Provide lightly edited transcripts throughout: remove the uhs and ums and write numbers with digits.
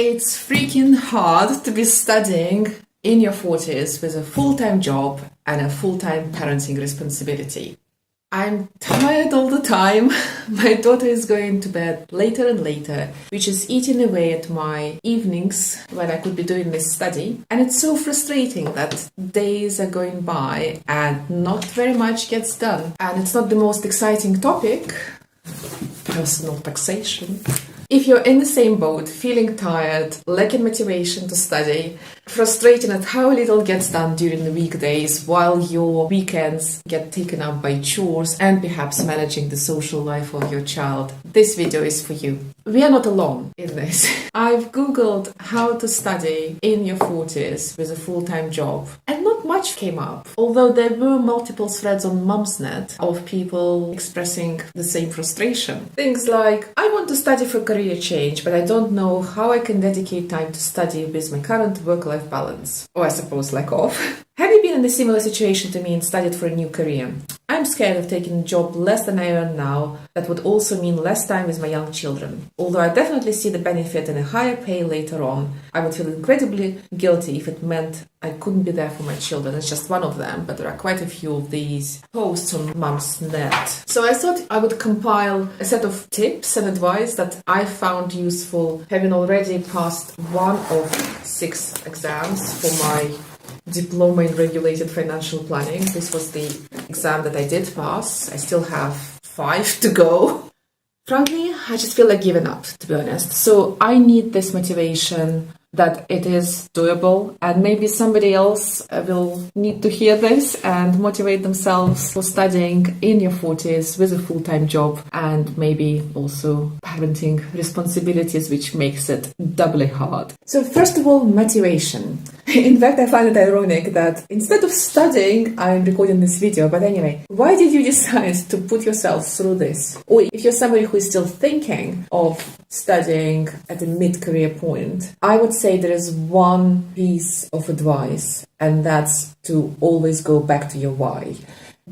It's freaking hard to be studying in your 40s with a full-time job and a full-time parenting responsibility. I'm tired all the time. My daughter is going to bed later and later, which is eating away at my evenings when I could be doing this study. And it's so frustrating that days are going by and not very much gets done. And it's not the most exciting topic, personal taxation. If you're in the same boat, feeling tired, lacking motivation to study, frustrated at how little gets done during the weekdays while your weekends get taken up by chores and perhaps managing the social life of your child, this video is for you. We are not alone in this. I've googled how to study in your 40s with a full-time job and not much came up, although there were multiple threads on Mumsnet of people expressing the same frustration. Things like, I want to study for career change, but I don't know how I can dedicate time to study with my current work-life balance. Or I suppose lack of. Have you been in a similar situation to me and studied for a new career? I'm scared of taking a job less than I earn now. That would also mean less time with my young children. Although I definitely see the benefit in a higher pay later on, I would feel incredibly guilty if it meant I couldn't be there for my children. It's just one of them, but there are quite a few of these posts on Mumsnet. So I thought I would compile a set of tips and advice that I found useful, having already passed one of 6 exams for my diploma in regulated financial planning. This was the exam that I did pass. I still have 5 to go. Frankly, I just feel like giving up, to be honest. So I need this motivation that it is doable, and maybe somebody else will need to hear this and motivate themselves for studying in your 40s with a full-time job and maybe also parenting responsibilities, which makes it doubly hard. So first of all, motivation. In fact, I find it ironic that instead of studying, I'm recording this video. But anyway, why did you decide to put yourself through this? Or if you're somebody who is still thinking of studying at a mid-career point, I would say there is one piece of advice, and that's to always go back to your why.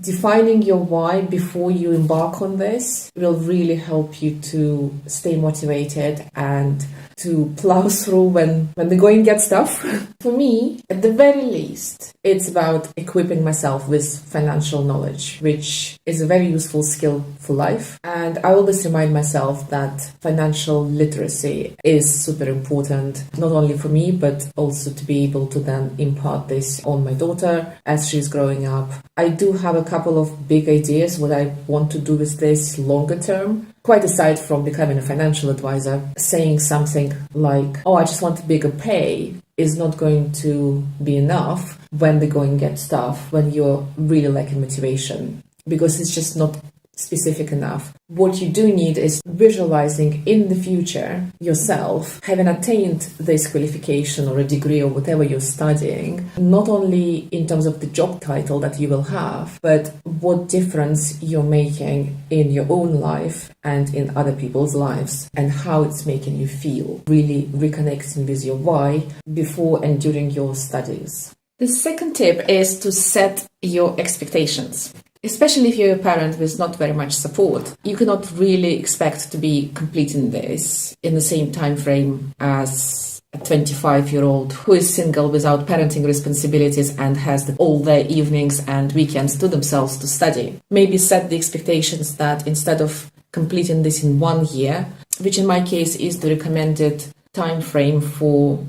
Defining your why before you embark on this will really help you to stay motivated and to plow through when the going gets tough. For me, at the very least, it's about equipping myself with financial knowledge, which is a very useful skill for life. And I always remind myself that financial literacy is super important, not only for me, but also to be able to then impart this on my daughter as she's growing up. I do have a couple of big ideas what I want to do with this longer term. Quite aside from becoming a financial advisor, saying something like, oh, I just want a bigger pay is not going to be enough when the going gets tough, when you're really lacking motivation, because it's just not specific enough. What you do need is visualizing in the future yourself having attained this qualification or a degree or whatever you're studying, not only in terms of the job title that you will have, but what difference you're making in your own life and in other people's lives and how it's making you feel, really reconnecting with your why before and during your studies. The second tip is to set your expectations. Especially if you're a parent with not very much support, you cannot really expect to be completing this in the same time frame as a 25-year-old who is single without parenting responsibilities and has all their evenings and weekends to themselves to study. Maybe set the expectations that instead of completing this in 1 year, which in my case is the recommended time frame for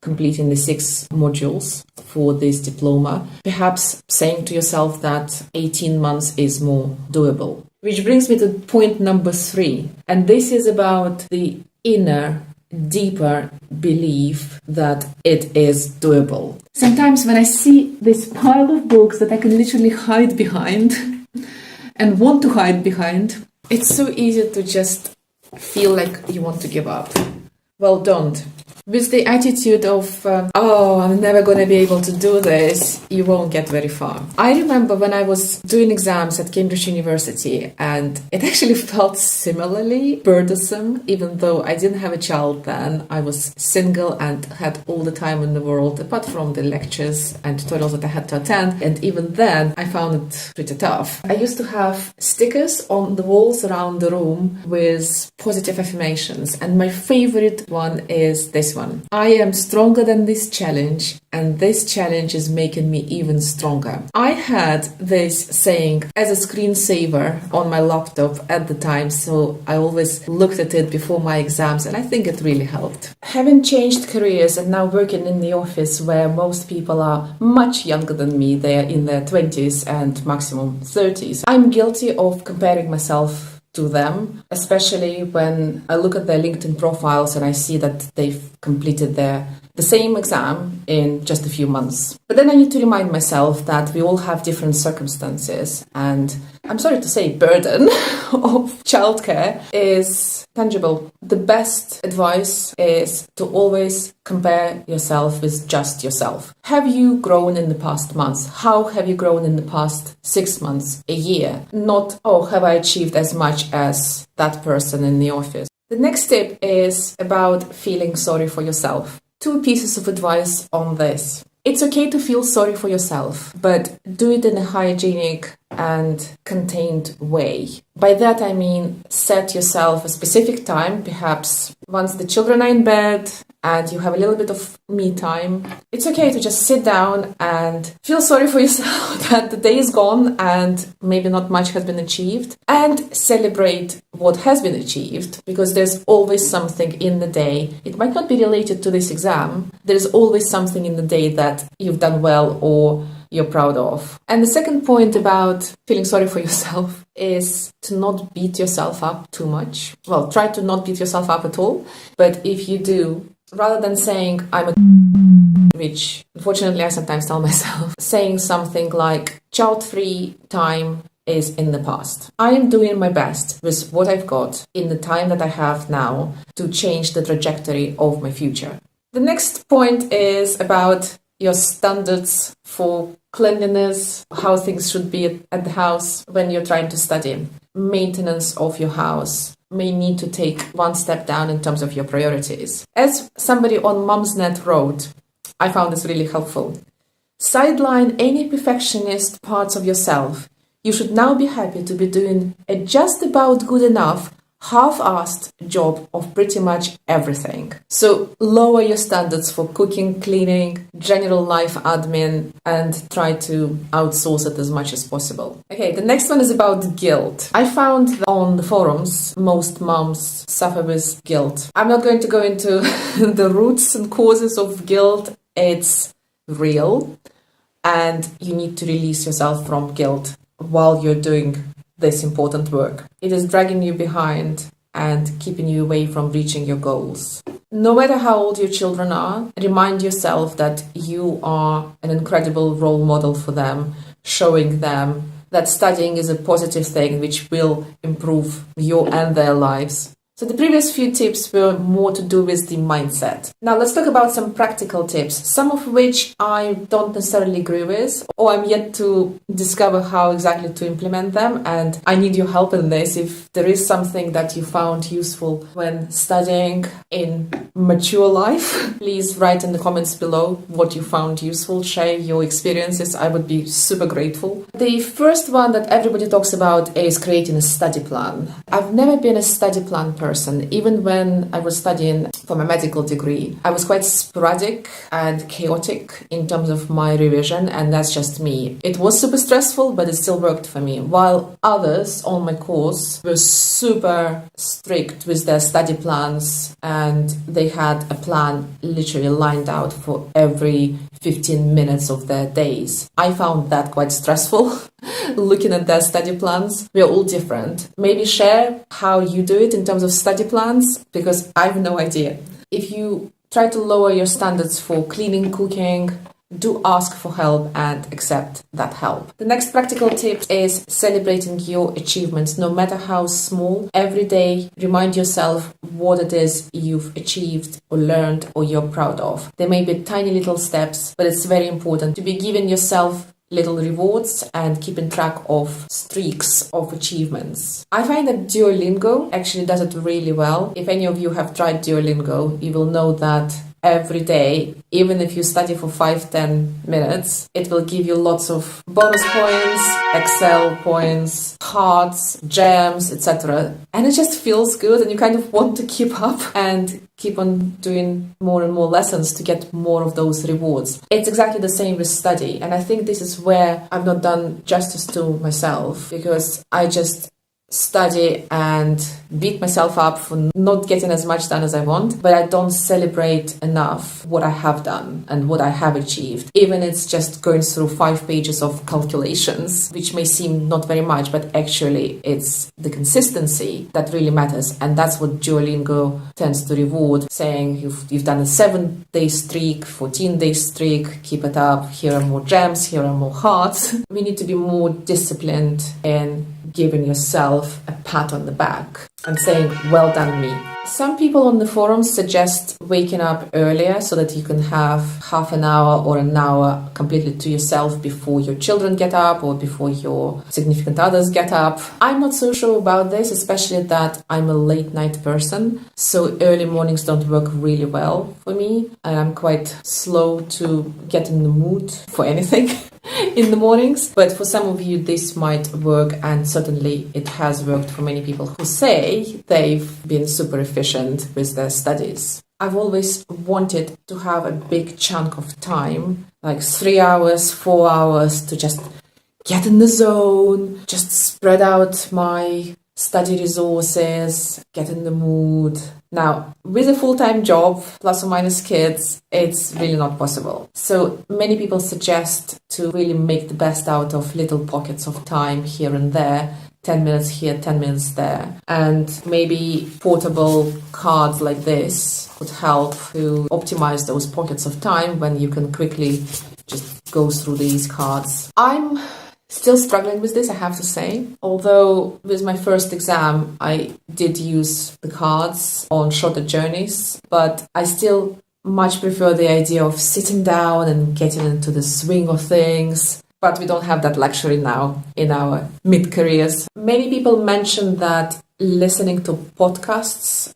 completing the 6 modules for this diploma, perhaps saying to yourself that 18 months is more doable. Which brings me to point number 3, and this is about the inner, deeper belief that it is doable. Sometimes when I see this pile of books that I can literally hide behind and want to hide behind, it's so easy to just feel like you want to give up. Well, don't. With the attitude of, oh, I'm never going to be able to do this, you won't get very far. I remember when I was doing exams at Cambridge University, and it actually felt similarly burdensome, even though I didn't have a child then. I was single and had all the time in the world, apart from the lectures and tutorials that I had to attend. And even then, I found it pretty tough. I used to have stickers on the walls around the room with positive affirmations. And my favorite one is this this one. I am stronger than this challenge, and this challenge is making me even stronger. I had this saying as a screensaver on my laptop at the time, so I always looked at it before my exams, and I think it really helped. Having changed careers and now working in the office where most people are much younger than me, they're in their 20s and maximum 30s, I'm guilty of comparing myself to them, especially when I look at their LinkedIn profiles and I see that they've completed the same exam in just a few months. But then I need to remind myself that we all have different circumstances, and I'm sorry to say, burden of childcare is tangible. The best advice is to always compare yourself with just yourself. Have you grown in the past months? How have you grown in the past 6 months, a year? Not, oh, have I achieved as much as that person in the office? The next tip is about feeling sorry for yourself. 2 pieces of advice on this. It's okay to feel sorry for yourself, but do it in a hygienic and contained way. By that I mean set yourself a specific time, perhaps once the children are in bed and you have a little bit of me time. It's okay to just sit down and feel sorry for yourself that the day is gone and maybe not much has been achieved, and celebrate what has been achieved, because there's always something in the day. It might not be related to this exam. There's always something in the day that you've done well or you're proud of. And the second point about feeling sorry for yourself is to not beat yourself up too much. Well, try to not beat yourself up at all. But if you do, rather than saying, I'm a which unfortunately I sometimes tell myself, saying something like, child-free time is in the past. I am doing my best with what I've got in the time that I have now to change the trajectory of my future. The next point is about your standards for cleanliness, how things should be at the house when you're trying to study. Maintenance of your house may need to take one step down in terms of your priorities. As somebody on Mumsnet wrote, I found this really helpful. Sideline any perfectionist parts of yourself. You should now be happy to be doing a just about good enough half-assed job of pretty much everything. So lower your standards for cooking, cleaning, general life admin, and try to outsource it as much as possible. Okay, the next one is about guilt. I found that on the forums, most moms suffer with guilt. I'm not going to go into the roots and causes of guilt. It's real, and you need to release yourself from guilt while you're doing this important work. It is dragging you behind and keeping you away from reaching your goals. No matter how old your children are, remind yourself that you are an incredible role model for them, showing them that studying is a positive thing which will improve your and their lives. So the previous few tips were more to do with the mindset. Now let's talk about some practical tips, some of which I don't necessarily agree with, or I'm yet to discover how exactly to implement them, and I need your help in this. If there is something that you found useful when studying in mature life, please write in the comments below what you found useful, share your experiences. I would be super grateful. The first one that everybody talks about is creating a study plan. I've never been a study plan person. Even when I was studying for my medical degree, I was quite sporadic and chaotic in terms of my revision, and that's just me. It was super stressful, but it still worked for me. While others on my course were super strict with their study plans, and they had a plan literally lined out for every 15 minutes of their days. I found that quite stressful. Looking at their study plans, we're all different. Maybe share how you do it in terms of study plans, because I have no idea. If you try to lower your standards for cleaning, cooking, do ask for help and accept that help. The next practical tip is celebrating your achievements, no matter how small. Every day, remind yourself what it is you've achieved or learned or you're proud of. There may be tiny little steps, but it's very important to be giving yourself little rewards and keeping track of streaks of achievements. I find that Duolingo actually does it really well. If any of you have tried Duolingo, you will know that every day, even if you study for 5-10 minutes, it will give you lots of bonus points, Excel points, hearts, gems, etc. And it just feels good, and you kind of want to keep up and keep on doing more and more lessons to get more of those rewards. It's exactly the same with study. And I think this is where I've not done justice to myself, because I just study and beat myself up for not getting as much done as I want, but I don't celebrate enough what I have done and what I have achieved. Even it's just going through 5 pages of calculations, which may seem not very much, but actually it's the consistency that really matters. And that's what Duolingo tends to reward, saying you've done a 7-day streak, 14-day streak, keep it up, here are more gems, here are more hearts. We need to be more disciplined in giving yourself a pat on the back and saying, well done me. Some people on the forums suggest waking up earlier so that you can have half an hour or an hour completely to yourself before your children get up or before your significant others get up. I'm not so sure about this, especially that I'm a late night person, so early mornings don't work really well for me, and I'm quite slow to get in the mood for anything in the mornings. But for some of you this might work, and certainly it has worked for many people who say they've been super efficient with their studies. I've always wanted to have a big chunk of time, like 3 hours, 4 hours, to just get in the zone, just spread out my study resources, get in the mood. Now, with a full-time job, plus or minus kids, it's really not possible. So many people suggest to really make the best out of little pockets of time here and there, 10 minutes here, 10 minutes there. And maybe portable cards like this would help to optimize those pockets of time when you can quickly just go through these cards. I'm still struggling with this, I have to say. Although with my first exam, I did use the cards on shorter journeys, but I still much prefer the idea of sitting down and getting into the swing of things. But we don't have that luxury now in our mid-careers. Many people mention that listening to podcasts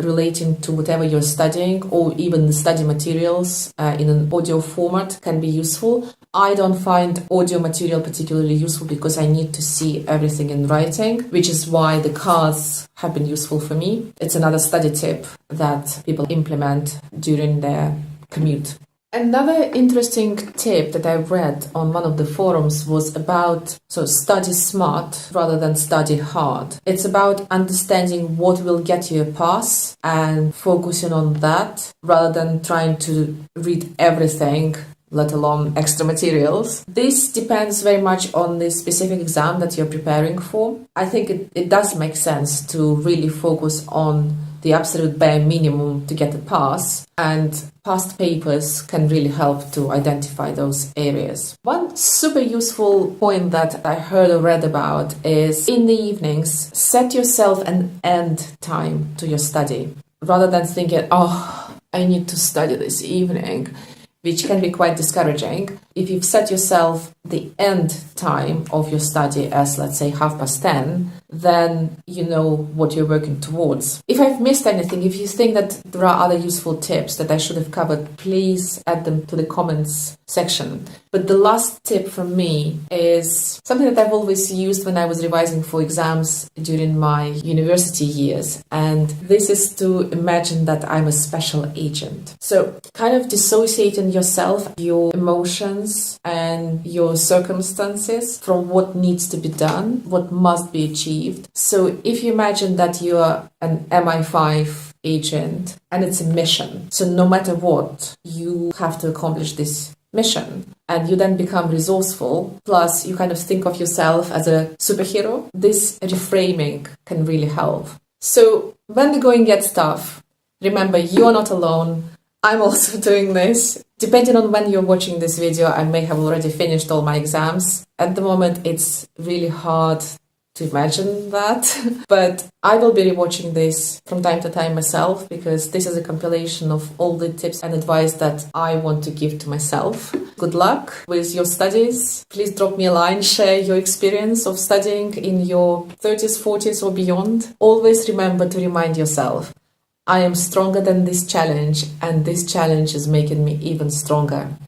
relating to whatever you're studying, or even the study materials in an audio format, can be useful. I don't find audio material particularly useful because I need to see everything in writing, which is why the cards have been useful for me. It's another study tip that people implement during their commute. Another interesting tip that I read on one of the forums was about study smart rather than study hard. It's about understanding what will get you a pass and focusing on that rather than trying to read everything, let alone extra materials. This depends very much on the specific exam that you're preparing for. I think it does make sense to really focus on the absolute bare minimum to get a pass, and past papers can really help to identify those areas. One super useful point that I heard or read about is in the evenings, set yourself an end time to your study rather than thinking, I need to study this evening, which can be quite discouraging. If you've set yourself the end time of your study as, let's say, 10:30, then you know what you're working towards. If I've missed anything, if you think that there are other useful tips that I should have covered, please add them to the comments section. But the last tip from me is something that I've always used when I was revising for exams during my university years. And this is to imagine that I'm a special agent. So kind of dissociating yourself, your emotions and your circumstances from what needs to be done, what must be achieved. So if you imagine that you are an MI5 agent and it's a mission, so no matter what, you have to accomplish this mission, and you then become resourceful, plus you kind of think of yourself as a superhero, this reframing can really help. So when the going gets tough, remember you're not alone. I'm also doing this. Depending on when you're watching this video, I may have already finished all my exams. At the moment, it's really hard to imagine that, but I will be rewatching this from time to time myself, because this is a compilation of all the tips and advice that I want to give to myself. Good luck with your studies. Please drop me a line, share your experience of studying in your 30s, 40s or beyond. Always remember to remind yourself, I am stronger than this challenge, and this challenge is making me even stronger.